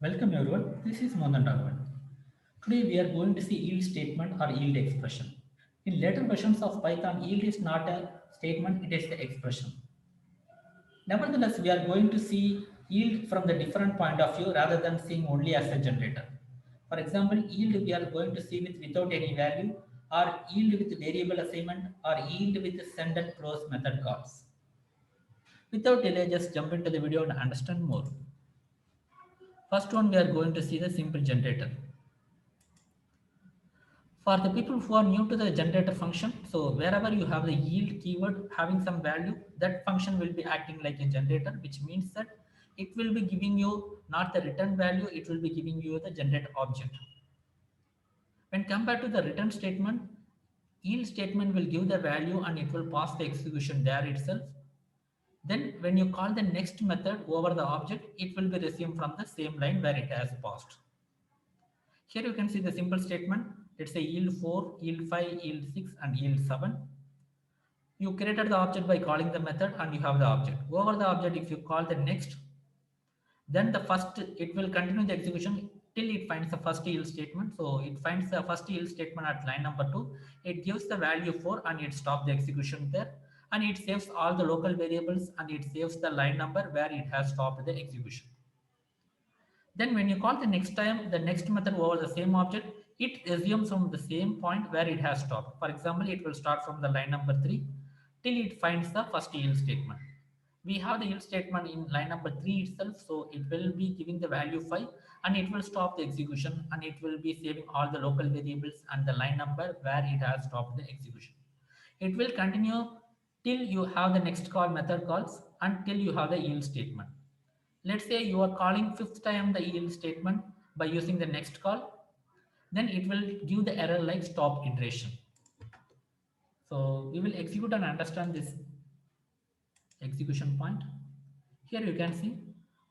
Welcome everyone, this is Mohan Raghavan. Today we are going to see yield statement or yield expression. In later versions of Python, yield is not a statement, it is the expression. Nevertheless, we are going to see yield from the different point of view rather than seeing only as a generator. For example, yield we are going to see without any value, or yield with variable assignment, or yield with send and close method calls. Without delay, just jump into the video and understand more. First one, we are going to see the simple generator. For the people who are new to the generator function, so wherever you have the yield keyword having some value, that function will be acting like a generator, which means that it will be giving you not the return value, it will be giving you the generate object. When compared to the return statement, yield statement will give the value and it will pass the execution there itself. Then when you call the next method over the object, it will be resumed from the same line where it has passed. Here you can see the simple statement. Let's say yield 4, yield 5, yield 6, and yield 7. You created the object by calling the method and you have the object. Over the object, if you call the next, then it will continue the execution till it finds the first yield statement. So it finds the first yield statement at line number 2. It gives the value 4 and it stops the execution there. And it saves all the local variables and it saves the line number where it has stopped the execution. Then when you call the next time, the next method over the same object, it resumes from the same point where it has stopped. For example, it will start from the line number 3 till it finds the first yield statement. We have the yield statement in line number 3 itself, so it will be giving the value 5 and it will stop the execution and it will be saving all the local variables and the line number where it has stopped the execution. It will continue till you have the next call method calls until you have the yield statement. Let's say you are calling fifth time the yield statement by using the next call, then it will give the error like stop iteration. So we will execute and understand this execution point. Here you can see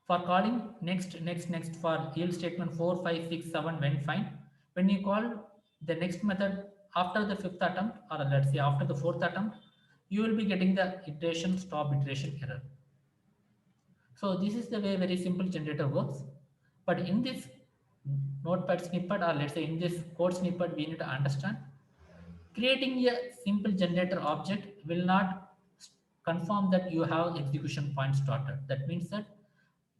for calling next for yield statement 4, 5, 6, 7 went fine. When you call the next method after the fifth attempt, or let's say after the fourth attempt, you will be getting the iteration stop iteration error. So this is the way very simple generator works. But in this notepad snippet, or let's say in this code snippet, we need to understand creating a simple generator object will not confirm that you have execution point started. That means that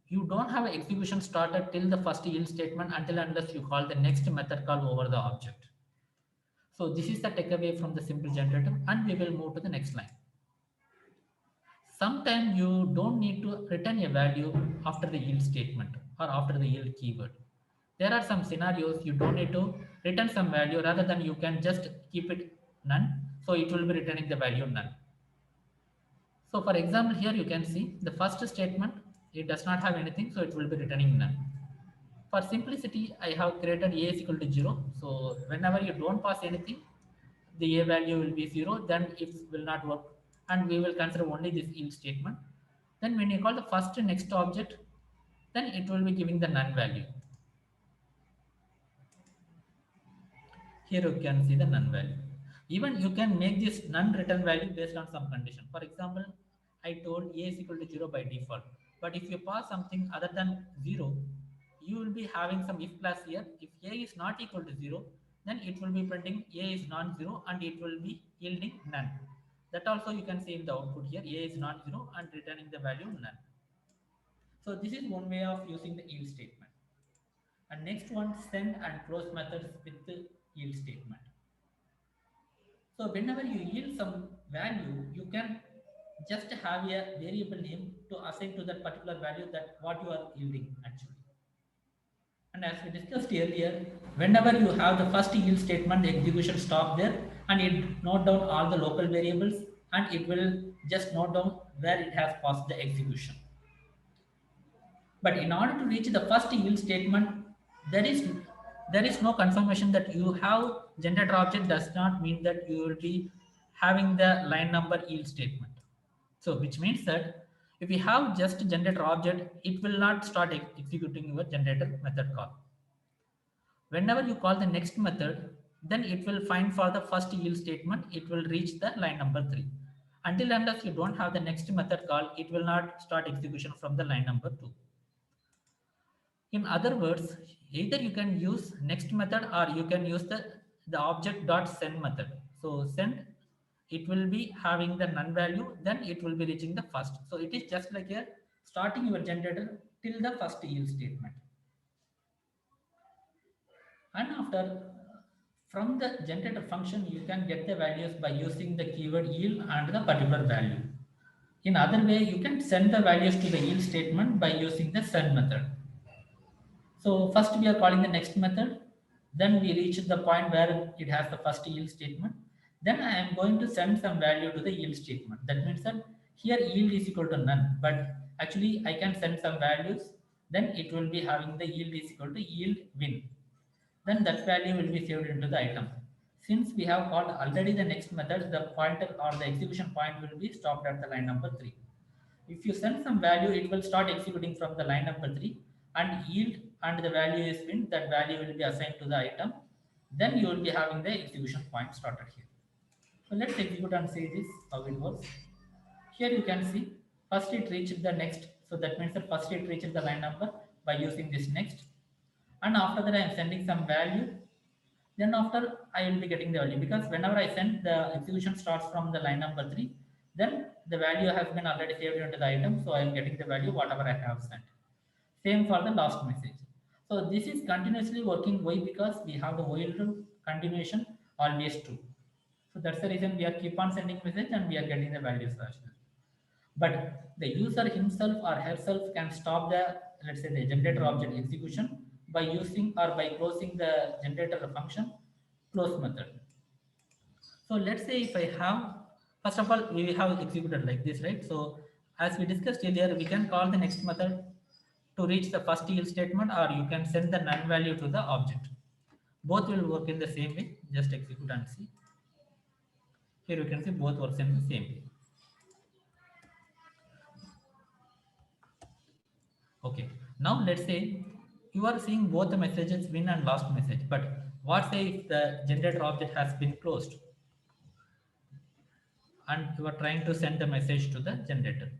you don't have an execution started till the first yield statement until unless you call the next method call over the object. So this is the takeaway from the simple generator, and we will move to the next line. Sometimes you don't need to return a value after the yield statement or after the yield keyword. There are some scenarios you don't need to return some value, rather than you can just keep it none. So it will be returning the value none. So for example, here you can see the first statement, it does not have anything, so it will be returning none. For simplicity, I have created a is equal to 0. So whenever you don't pass anything, the a value will be 0, then if will not work, and we will consider only this yield statement. Then when you call the first next object, then it will be giving the none value. Here you can see the none value. Even you can make this none return value based on some condition. For example, I told a is equal to 0 by default, but if you pass something other than 0, you will be having some if clause here. If a is not equal to 0, then it will be printing a is non-zero and it will be yielding none. That also you can see in the output here, a is non-zero and returning the value none. So this is one way of using the yield statement. And next one, send and close methods with the yield statement. So whenever you yield some value, you can just have a variable name to assign to that particular value that what you are yielding actually. And as we discussed earlier, whenever you have the first yield statement, the execution stop there and it note down all the local variables and it will just note down where it has passed the execution. But in order to reach the first yield statement, there is there is no confirmation that you have generator object does not mean that you will be having the line number yield statement. So which means that if you have just generator object, it will not start executing your generator method call. Whenever you call the next method, then it will find for the first yield statement, it will reach the line number 3. Until unless you don't have the next method call, it will not start execution from the line number 2. In other words, either you can use next method or you can use the object dot send method. So send, it will be having the none value, then it will be reaching the first. So it is just like a starting your generator till the first yield statement. And after, from the generator function, you can get the values by using the keyword yield and the particular value. In other way, you can send the values to the yield statement by using the send method. So first we are calling the next method. Then we reach the point where it has the first yield statement. Then I am going to send some value to the yield statement. That means that here yield is equal to none, but actually I can send some values. Then it will be having the yield is equal to yield win. Then that value will be saved into the item. Since we have called already the next method, the pointer or the execution point will be stopped at the line number 3. If you send some value, it will start executing from the line number 3 and yield and the value is win, that value will be assigned to the item. Then you will be having the execution point started here. So let's execute and see this, how it works. Here you can see, first it reached the next. So that means that first it reached the line number by using this next. And after that I am sending some value. Then after I will be getting the value, because whenever I send, the execution starts from the line number 3, then the value has been already saved into the item, so I am getting the value whatever I have sent. Same for the last message. So this is continuously working. Why? Because we have the while loop continuation always true. So that's the reason we are keep on sending message and we are getting the values as well. But the user himself or herself can stop the, let's say, the generator object execution by using or by closing the generator function close method. So let's say if I have, first of all, we have executed like this, right? So as we discussed earlier, we can call the next method to reach the first yield statement, or you can send the null value to the object. Both will work in the same way. Just execute and see. Here you can see both works in the same way. Okay. Now let's say you are seeing both the messages, win and last message. But what say if the generator object has been closed and you are trying to send the message to the generator?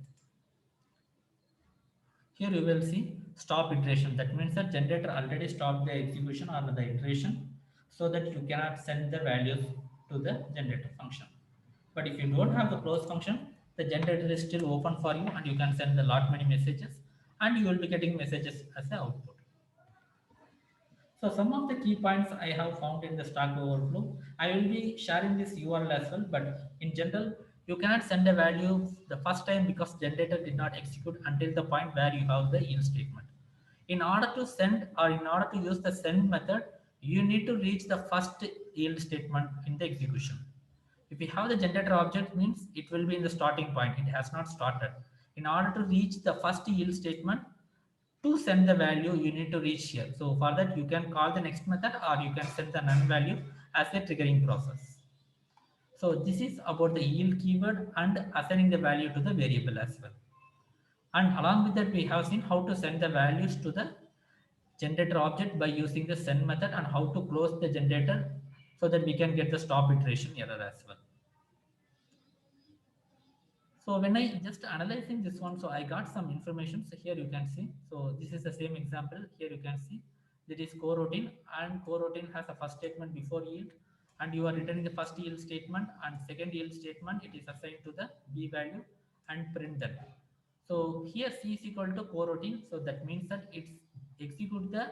Here you will see stop iteration. That means that generator already stopped the execution or the iteration, so that you cannot send the values to the generator function. But if you don't have the close function, the generator is still open for you and you can send a lot many messages and you will be getting messages as an output. So some of the key points I have found in the Stack Overflow. I will be sharing this URL as well, but in general, you cannot send a value the first time because generator did not execute until the point where you have the yield statement. In order to send or in order to use the send method, you need to reach the first yield statement in the execution. If you have the generator object, means it will be in the starting point. It has not started. In order to reach the first yield statement, to send the value, you need to reach here. So for that, you can call the next method or you can set the none value as a triggering process. So this is about the yield keyword and assigning the value to the variable as well. And along with that, we have seen how to send the values to the generator object by using the send method and how to close the generator so that we can get the stop iteration error as well. So when I just analyzing this one, so I got some information. So here you can see. So this is the same example. Here you can see that is coroutine, and coroutine has a first statement before yield, and you are returning the first yield statement and second yield statement. It is assigned to the b value and print that. So here C is equal to coroutine. So that means that it's execute the,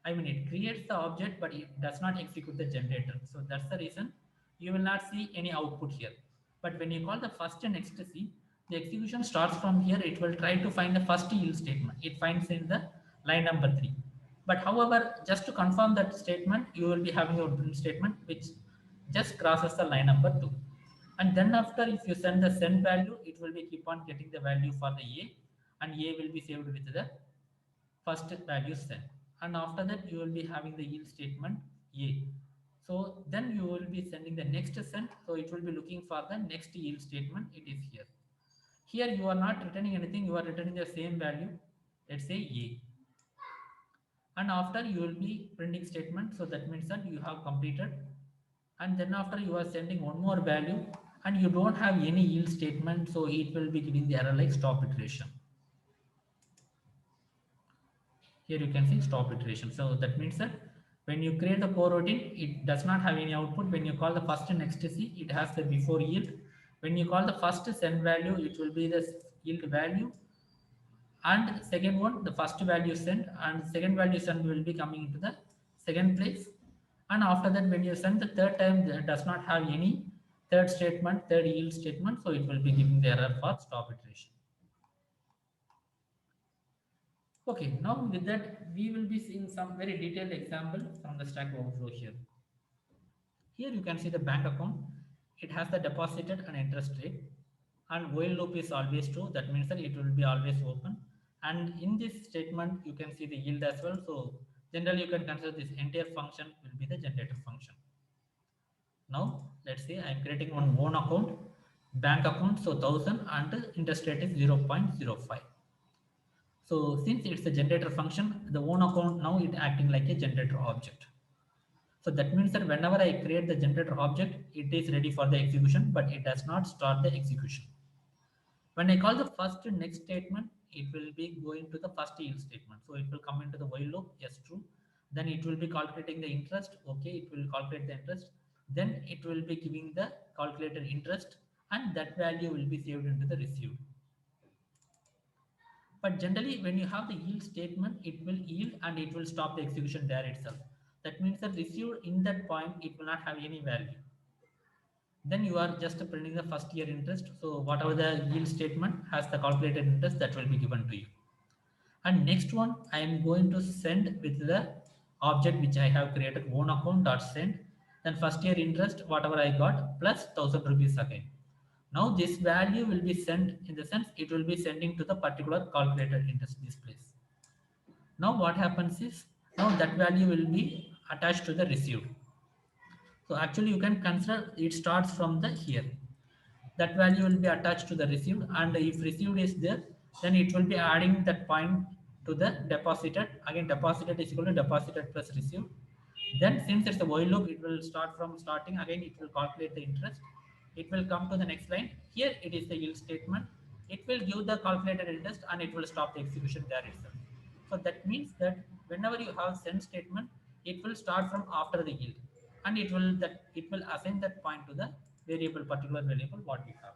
I mean it creates the object, but it does not execute the generator. So that's the reason you will not see any output here. But when you call the first and next C, the execution starts from here. It will try to find the first yield statement. It finds in the line number 3. But however, just to confirm that statement, you will be having your print statement which just crosses the line number 2. And then after, if you send the send value, it will be keep on getting the value for the A, and A will be saved with the first value sent. And after that, you will be having the yield statement A. So then you will be sending the next send. So it will be looking for the next yield statement. It is here. Here you are not returning anything. You are returning the same value. Let's say A. And after you will be printing statement. So that means that you have completed. And then after you are sending one more value and you don't have any yield statement. So it will be giving the error like stop iteration. Here you can see stop iteration. So that means that when you create the coroutine, it does not have any output. When you call the first next C, it has the before yield. When you call the first send value, it will be the yield value, and second one the first value sent, and second value sent will be coming into the second place. And after that, when you send the third time, that does not have any third yield statement, so it will be giving the error for stop iteration. Okay, now with that, we will be seeing some very detailed example from the Stack Overflow here. Here you can see the bank account. It has the deposited and interest rate, and while loop is always true. That means that it will be always open. And in this statement, you can see the yield as well. So generally, you can consider this entire function will be the generator function. Now let's say I am creating one own account, bank account, so 1000, and the interest rate is 0.05. So since it's a generator function, the own account now it acting like a generator object. So that means that whenever I create the generator object, it is ready for the execution, but it does not start the execution. When I call the first next statement, it will be going to the first yield statement. So it will come into the while loop, yes, true. Then it will be calculating the interest, okay, it will calculate the interest. Then it will be giving the calculated interest, and that value will be saved into the received. But generally, when you have the yield statement, it will yield and it will stop the execution there itself. That means that received in that point, it will not have any value. Then you are just printing the first year interest. So whatever the yield statement has the calculated interest, that will be given to you. And next one, I am going to send with the object which I have created, own account dot send. Then first year interest, whatever I got, plus 1000 rupees again. Now this value will be sent, in the sense it will be sending to the particular calculated interest this place. Now what happens is, now that value will be attached to the received. So actually you can consider it starts from the here. That value will be attached to the received, and if received is there, then it will be adding that point to the deposited. Again, deposited is equal to deposited plus received. Then since it's a while loop, it will start from starting. Again, it will calculate the interest. It will come to the next line. Here it is the yield statement. It will give the calculated interest and it will stop the execution there itself. So that means that whenever you have send statement, it will start from after the yield, and it will assign that point to the particular variable what we have.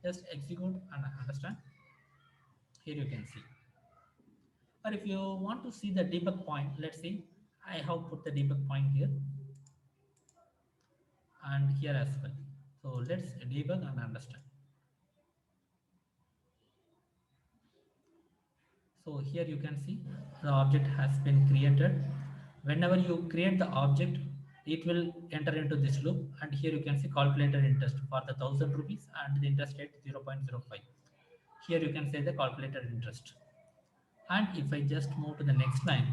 Just execute and understand. Here you can see. Or if you want to see the debug point, let's see. I have put the debug point here and here as well. So let's debug and understand. So here you can see the object has been created. Whenever you create the object, it will enter into this loop, and here you can see calculated interest for the 1000 rupees and the interest rate 0.05. Here you can say the calculated interest. And if I just move to the next line,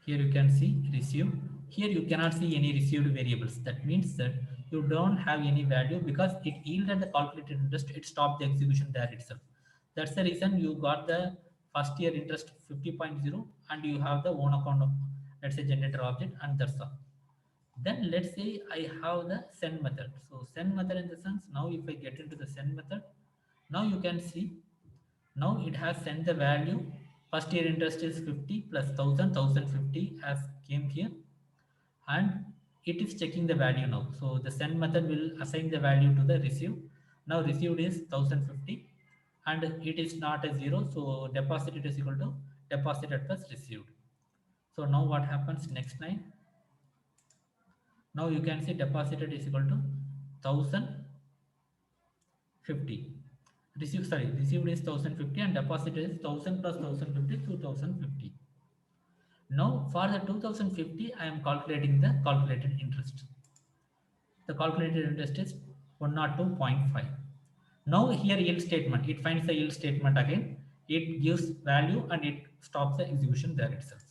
here you can see receive. Here you cannot see any received variables. That means that you don't have any value because it yielded the calculated interest. It stopped the execution there itself. That's the reason you got the first year interest 50.0 and you have the own account of, let's say, generator object, and that's all. Then let's say I have the send method. So send method in the sense, now if I get into the send method, now you can see, now it has sent the value. First year interest is 50 plus 1050 has came here, and it is checking the value now. So the send method will assign the value to the receive. Now received is 1050 and it is not a zero. So deposited is equal to deposited plus received. So now what happens next line? Now you can see deposited is equal to 1050. Received is 1050 and deposited is 1000 plus 1050, 2050. Now for the 2050, I am calculating the calculated interest. The calculated interest is 102.5. Now here yield statement, it finds the yield statement again. It gives value and it stops the execution there itself.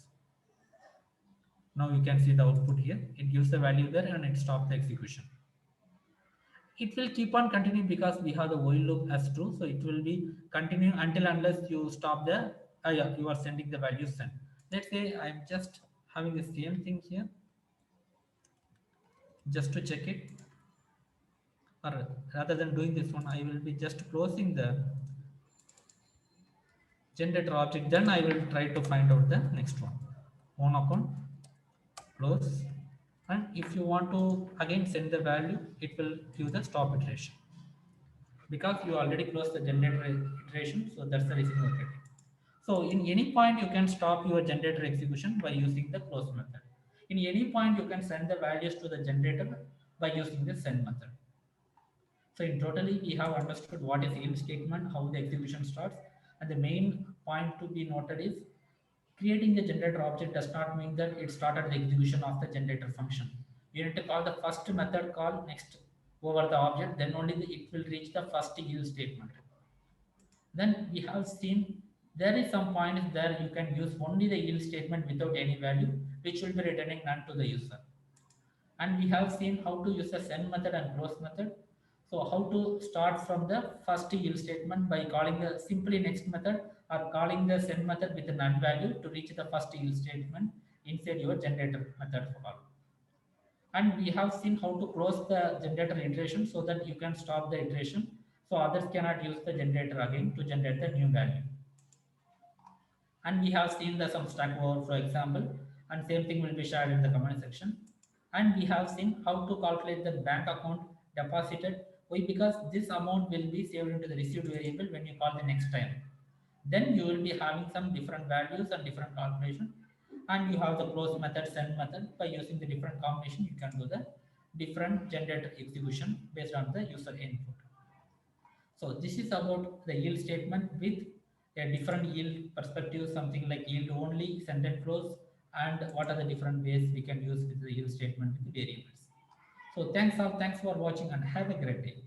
Now you can see the output here. It gives the value there and it stops the execution. It will keep on continuing because we have the while loop as true. So it will be continuing until unless you stop the, yeah, you are sending the value sent. Let's say I'm just having the same thing here just to check it. or rather than doing this one, I will be just closing the generator object. Then I will try to find out the next one. On account, close. And if you want to again send the value, it will give the stop iteration because you already closed the generator iteration. So that's the reason you are getting. So in any point, you can stop your generator execution by using the close method. In any point, you can send the values to the generator by using the send method. So in totally, we have understood what is yield statement, how the execution starts, and the main point to be noted is creating the generator object does not mean that it started the execution of the generator function. You need to call the first method call next over the object, then only it will reach the first yield statement. Then we have seen there is some points there you can use only the yield statement without any value, which will be returning none to the user. And we have seen how to use the send method and close method. So how to start from the first yield statement by calling the simply next method or calling the send method with a null value to reach the first yield statement inside your generator method call. And we have seen how to close the generator iteration so that you can stop the iteration so others cannot use the generator again to generate the new value. And we have seen the some stack overflow example, and same thing will be shared in the comment section. And we have seen how to calculate the bank account deposited. Why? Because this amount will be saved into the received variable when you call the next time. Then you will be having some different values and different calculation. And you have the close method, send method. By using the different combination, you can do the different generator execution based on the user input. So this is about the yield statement with a different yield perspective, something like yield only, send and close, and what are the different ways we can use with the yield statement with the variables. So thanks for watching and have a great day.